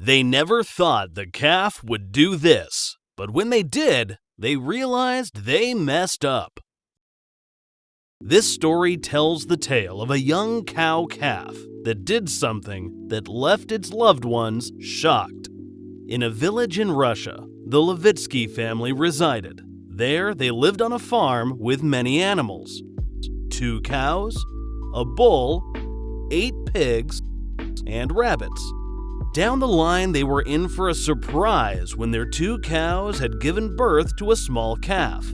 They never thought the calf would do this, but when they did, they realized they messed up. This story tells the tale of a young cow calf that did something that left its loved ones shocked. In a village in Russia, the Levitsky family resided. There, they lived on a farm with many animals: 2 cows, a bull, 8 pigs, and rabbits. Down the line, they were in for a surprise when their 2 cows had given birth to a small calf.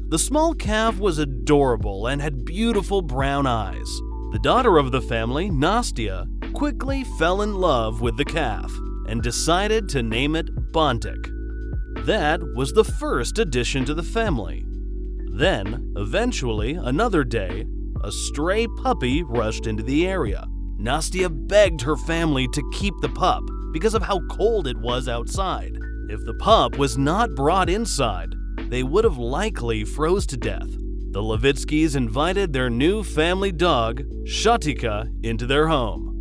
The small calf was adorable and had beautiful brown eyes. The daughter of the family, Nastya, quickly fell in love with the calf and decided to name it Bontik. That was the first addition to the family. Then, eventually, another day, a stray puppy rushed into the area. Nastya begged her family to keep the pup because of how cold it was outside. If the pup was not brought inside, they would have likely froze to death. The Levitskys invited their new family dog, Shatika, into their home.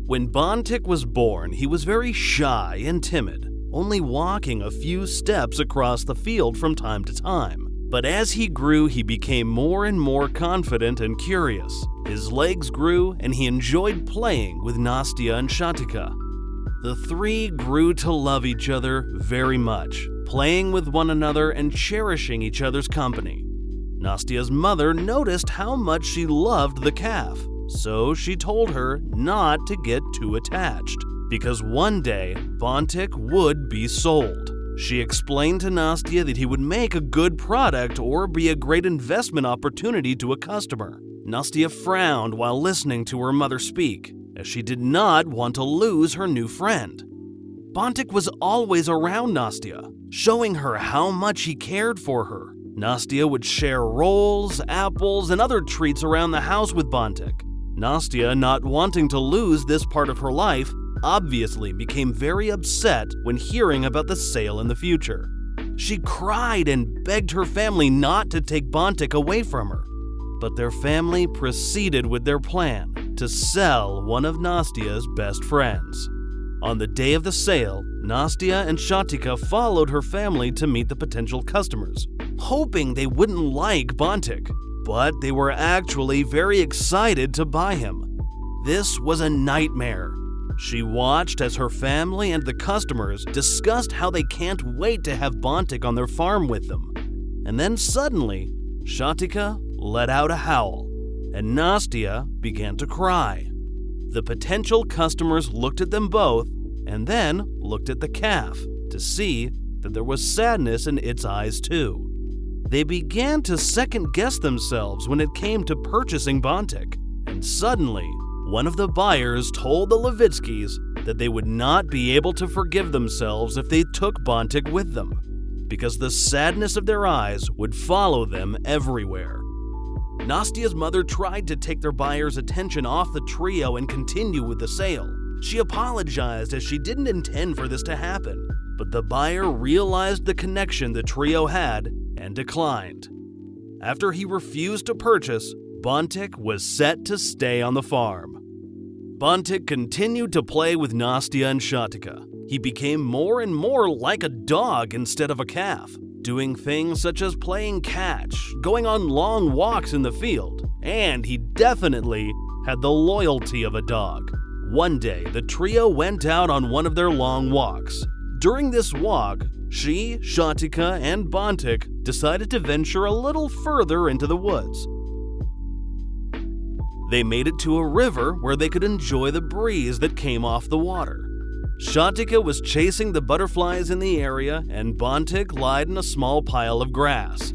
When Bontik was born, he was very shy and timid, only walking a few steps across the field from time to time. But as he grew, he became more and more confident and curious. His legs grew, and he enjoyed playing with Nastya and Shatika. The 3 grew to love each other very much, playing with one another and cherishing each other's company. Nastya's mother noticed how much she loved the calf, so she told her not to get too attached, because one day Bontik would be sold. She explained to Nastya that he would make a good product or be a great investment opportunity to a customer. Nastya frowned while listening to her mother speak, as she did not want to lose her new friend. Bontik was always around Nastya, showing her how much he cared for her. Nastya would share rolls, apples, and other treats around the house with Bontik. Nastya, not wanting to lose this part of her life, obviously became very upset when hearing about the sale in the future. She cried and begged her family not to take Bontik away from her. But their family proceeded with their plan to sell one of Nastya's best friends. On the day of the sale, Nastya and Shatika followed her family to meet the potential customers, hoping they wouldn't like Bontik, but they were actually very excited to buy him. This was a nightmare. She watched as her family and the customers discussed how they can't wait to have Bontik on their farm with them. And then suddenly, Shatika let out a howl, and Nastya began to cry. The potential customers looked at them both and then looked at the calf to see that there was sadness in its eyes too. They began to second-guess themselves when it came to purchasing Bontik, and suddenly, one of the buyers told the Levitskys that they would not be able to forgive themselves if they took Bontik with them, because the sadness of their eyes would follow them everywhere. Nastya's mother tried to take their buyer's attention off the trio and continue with the sale. She apologized as she didn't intend for this to happen, but the buyer realized the connection the trio had and declined. After he refused to purchase, Bontik was set to stay on the farm. Bontik continued to play with Nastya and Shatika. He became more and more like a dog instead of a calf, doing things such as playing catch, going on long walks in the field, and he definitely had the loyalty of a dog. One day, the trio went out on one of their long walks. During this walk, she, Shatika, and Bontik decided to venture a little further into the woods. They made it to a river where they could enjoy the breeze that came off the water. Shatika was chasing the butterflies in the area, and Bontik lied in a small pile of grass.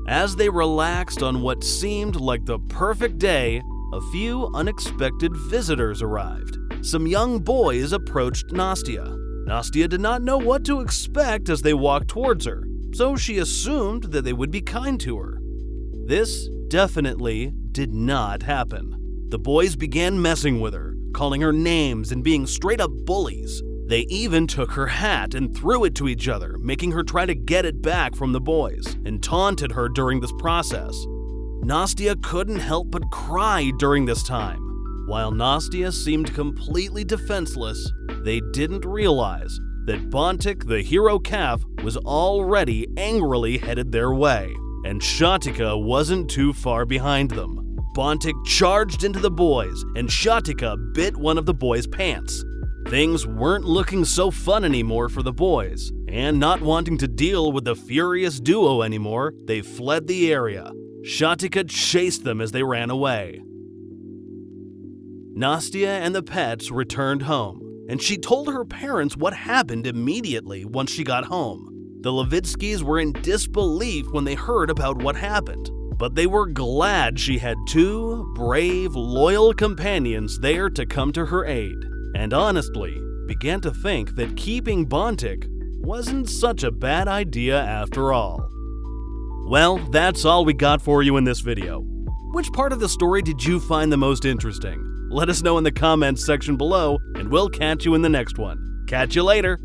As they relaxed on what seemed like the perfect day, a few unexpected visitors arrived. Some young boys approached Nastya. Nastya did not know what to expect as they walked towards her, so she assumed that they would be kind to her. This definitely did not happen. The boys began messing with her, calling her names and being straight-up bullies. They even took her hat and threw it to each other, making her try to get it back from the boys, and taunted her during this process. Nastya couldn't help but cry during this time. While Nastya seemed completely defenseless, They didn't realize that Bontic, the hero calf, was already angrily headed their way, and Shatika wasn't too far behind them. Bontic charged into the boys, and Shatika bit one of the boys' pants. Things weren't looking so fun anymore for the boys, and not wanting to deal with the furious duo anymore, they fled the area. Shatika chased them as they ran away. Nastya and the pets returned home, and she told her parents what happened immediately once she got home. The Levitskys were in disbelief when they heard about what happened, but they were glad she had two brave, loyal companions there to come to her aid, and honestly began to think that keeping Bontic wasn't such a bad idea after all. Well, that's all we got for you in this video. Which part of the story did you find the most interesting? Let us know in the comments section below, and we'll catch you in the next one. Catch you later!